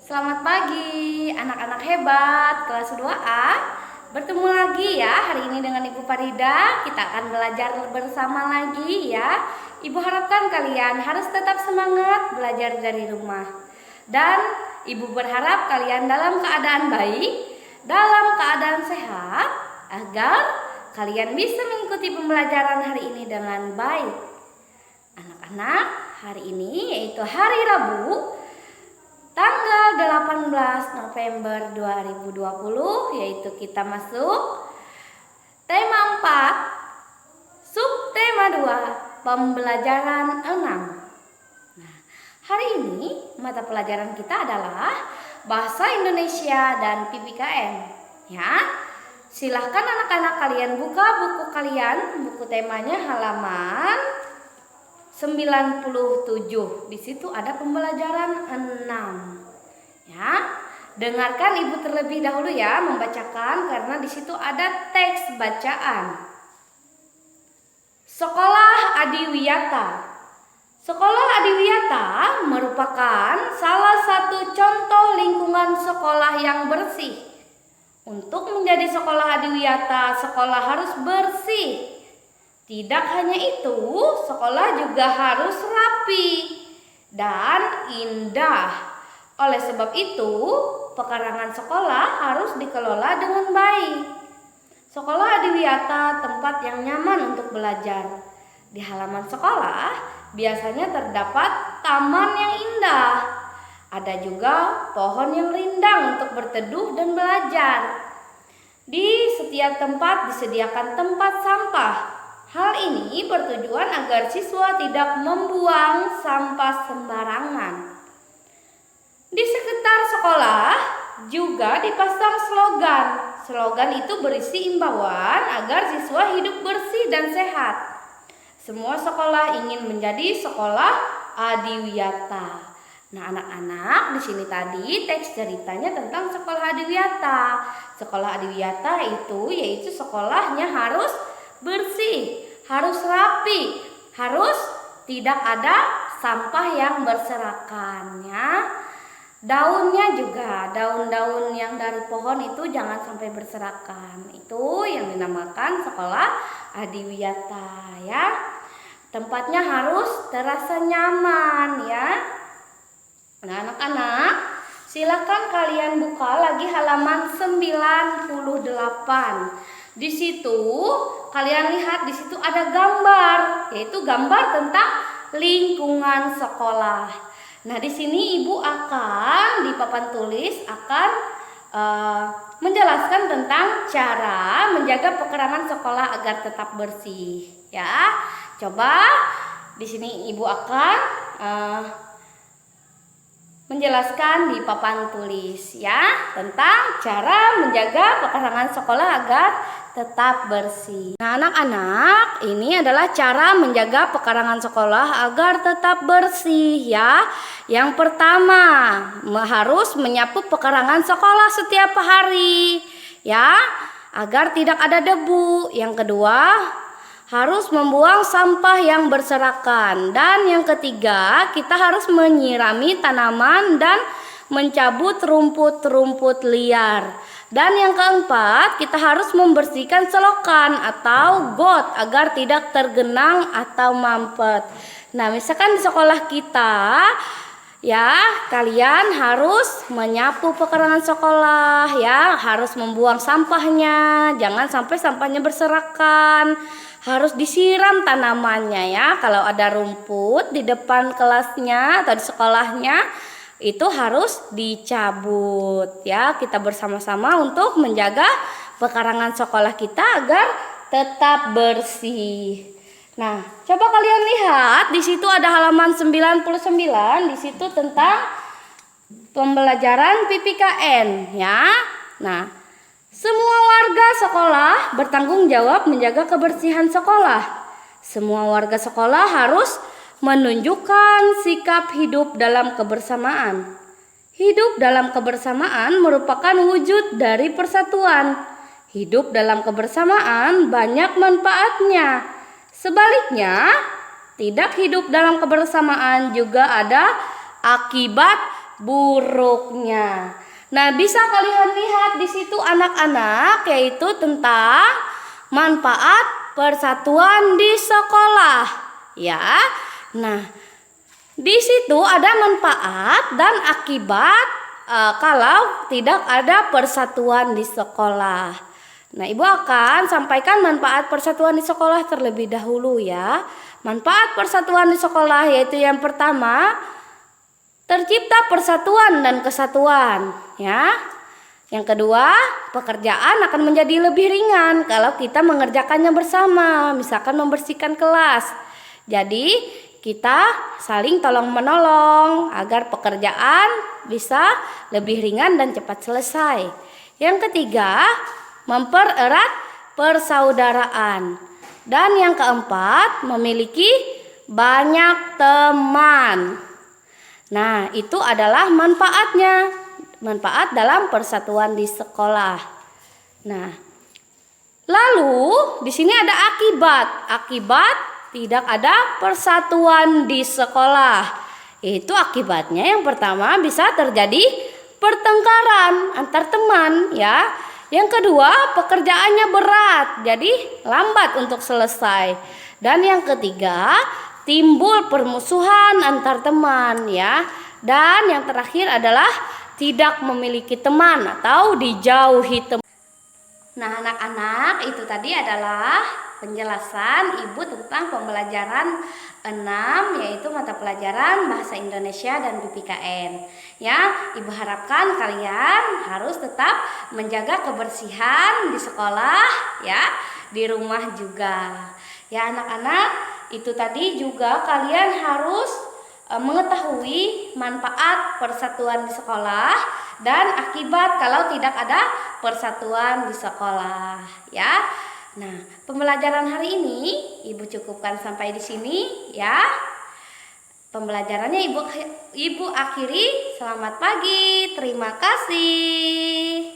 Selamat pagi anak-anak hebat kelas 2A. Bertemu lagi ya hari ini dengan Ibu Farida. Kita akan belajar bersama lagi ya. Ibu harapkan kalian harus tetap semangat belajar dari rumah. Dan Ibu berharap kalian dalam keadaan baik, dalam keadaan sehat, agar kalian bisa mengikuti pembelajaran hari ini dengan baik. Anak-anak, hari ini yaitu hari Rabu, tanggal 18 November 2020, yaitu kita masuk tema 4, subtema 2, pembelajaran 6. Nah, hari ini mata pelajaran kita adalah Bahasa Indonesia dan PPKN. Ya, silahkan anak-anak kalian buka buku kalian, buku temanya halaman 97. Di situ ada pembelajaran 6. Ya. Dengarkan Ibu terlebih dahulu ya membacakan karena di situ ada teks bacaan. Sekolah Adiwiyata. Sekolah Adiwiyata merupakan salah satu contoh lingkungan sekolah yang bersih. Untuk menjadi sekolah Adiwiyata, sekolah harus bersih. Tidak hanya itu, sekolah juga harus rapi dan indah. Oleh sebab itu, pekarangan sekolah harus dikelola dengan baik. Sekolah Adiwiyata tempat yang nyaman untuk belajar. Di halaman sekolah biasanya terdapat taman yang indah. Ada juga pohon yang rindang untuk berteduh dan belajar. Di setiap tempat disediakan tempat sampah. Hal ini bertujuan agar siswa tidak membuang sampah sembarangan. Di sekitar sekolah juga dipasang slogan. Slogan itu berisi imbauan agar siswa hidup bersih dan sehat. Semua sekolah ingin menjadi sekolah Adiwiyata. Nah, anak-anak, di sini tadi teks ceritanya tentang sekolah Adiwiyata. Sekolah Adiwiyata itu yaitu sekolahnya harus bersih, harus rapi, harus tidak ada sampah yang berserakan ya. Daunnya juga, daun-daun yang dari pohon itu jangan sampai berserakan. Itu yang dinamakan sekolah Adiwiyata ya. Tempatnya harus terasa nyaman ya. Nah, anak-anak, silakan kalian buka lagi halaman 98. Di situ kalian lihat di situ ada gambar, yaitu gambar tentang lingkungan sekolah. Nah, di sini Ibu akan di papan tulis akan menjelaskan tentang cara menjaga pekarangan sekolah agar tetap bersih. Ya, coba di sini Ibu akan menjelaskan di papan tulis ya tentang cara menjaga pekarangan sekolah agar tetap bersih. Nah, anak-anak, ini adalah cara menjaga pekarangan sekolah agar tetap bersih ya. Yang pertama, harus menyapu pekarangan sekolah setiap hari ya, agar tidak ada debu. Yang kedua, harus membuang sampah yang berserakan. Dan yang ketiga, kita harus menyirami tanaman dan mencabut rumput-rumput liar. Dan yang keempat, kita harus membersihkan selokan atau got agar tidak tergenang atau mampet. Nah, misalkan di sekolah kita ya, kalian harus menyapu pekarangan sekolah ya, harus membuang sampahnya, jangan sampai sampahnya berserakan. Harus disiram tanamannya ya. Kalau ada rumput di depan kelasnya atau di sekolahnya, itu harus dicabut ya. Kita bersama-sama untuk menjaga pekarangan sekolah kita agar tetap bersih. Nah, coba kalian lihat di situ ada halaman 99, di situ tentang pembelajaran PPKN ya. Nah, semua warga sekolah bertanggung jawab menjaga kebersihan sekolah. Semua warga sekolah harus menunjukkan sikap hidup dalam kebersamaan. Hidup dalam kebersamaan merupakan wujud dari persatuan. Hidup dalam kebersamaan banyak manfaatnya. Sebaliknya, tidak hidup dalam kebersamaan juga ada akibat buruknya. Nah, bisa kalian lihat di situ anak-anak, yaitu tentang manfaat persatuan di sekolah, ya. Nah, di situ ada manfaat dan akibat kalau tidak ada persatuan di sekolah. Nah, Ibu akan sampaikan manfaat persatuan di sekolah terlebih dahulu ya. Manfaat persatuan di sekolah yaitu yang pertama, tercipta persatuan dan kesatuan, ya. Yang kedua, pekerjaan akan menjadi lebih ringan kalau kita mengerjakannya bersama, misalkan membersihkan kelas. Jadi, kita saling tolong-menolong agar pekerjaan bisa lebih ringan dan cepat selesai. Yang ketiga, mempererat persaudaraan. Dan yang keempat, memiliki banyak teman. Nah, itu adalah manfaatnya. Manfaat dalam persatuan di sekolah. Nah, lalu di sini ada akibat. Akibat tidak ada persatuan di sekolah. Itu akibatnya yang pertama bisa terjadi pertengkaran antar teman, ya. Yang kedua, pekerjaannya berat, jadi lambat untuk selesai. Dan yang ketiga, timbul permusuhan antar teman, ya. Dan yang terakhir adalah tidak memiliki teman atau dijauhi teman. Nah, anak-anak, itu tadi adalah penjelasan Ibu tentang pembelajaran 6, yaitu mata pelajaran Bahasa Indonesia dan PPKN. Ya, Ibu harapkan kalian harus tetap menjaga kebersihan di sekolah, ya, di rumah juga. Ya, anak-anak, itu tadi juga kalian harus mengetahui manfaat persatuan di sekolah dan akibat kalau tidak ada persatuan di sekolah, ya. Nah, pembelajaran hari ini Ibu cukupkan sampai di sini, ya. Pembelajarannya Ibu akhiri. Selamat pagi. Terima kasih.